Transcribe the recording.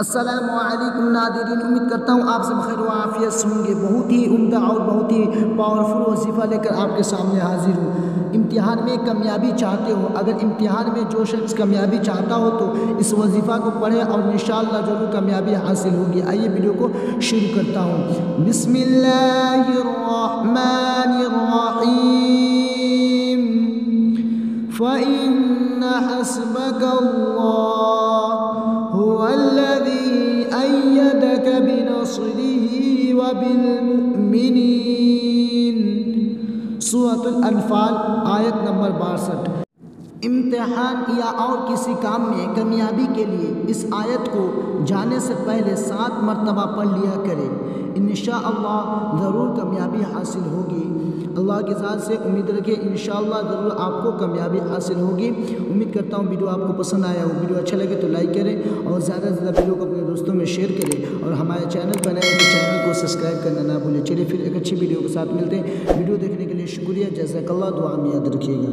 السلام علیکم ناظرین، امید کرتا ہوں آپ سب خیر و عافیت سے ہوں گے۔ بہت ہی عمدہ اور بہت ہی پاورفل وظیفہ لے کر آپ کے سامنے حاضر ہوں۔ امتحان میں کامیابی چاہتے ہو، اگر امتحان میں جو شخص کامیابی چاہتا ہو تو اس وظیفہ کو پڑھیں اور انشاءاللہ ضرور کامیابی حاصل ہوگی۔ آئیے ویڈیو کو شروع کرتا ہوں۔ بسم اللہ الرحمن الرحیم۔ فَإِنَّ حَسْبَكَ اللَّهُ هُوَ الَّذِي أَيَّدَكَ بِنَصْرِهِ وَبِالْمُؤْمِنِينَ۔ سورۃ الانفال آیت نمبر 62۔ امتحان یا اور کسی کام میں کامیابی کے لیے اس آیت کو جانے سے پہلے 7 مرتبہ پڑھ لیا کرے، انشاءاللہ ضرور کامیابی حاصل ہوگی۔ اللہ کی ذات سے امید رکھیں، انشاءاللہ ضرور آپ کو کامیابی حاصل ہوگی۔ امید کرتا ہوں ویڈیو آپ کو پسند آیا ہو۔ ویڈیو اچھا لگے تو لائک کریں اور زیادہ سے زیادہ ویڈیو کو اپنے دوستوں میں شیئر کریں، اور ہمارے چینل پر نئے تو چینل کو سبسکرائب کرنا نہ بھولیں۔ چلیے پھر ایک اچھی ویڈیو کے ساتھ ملتے ہیں۔ ویڈیو دیکھنے کے لیے شکریہ، جزاک اللہ، دعا میں یاد رکھیے گا۔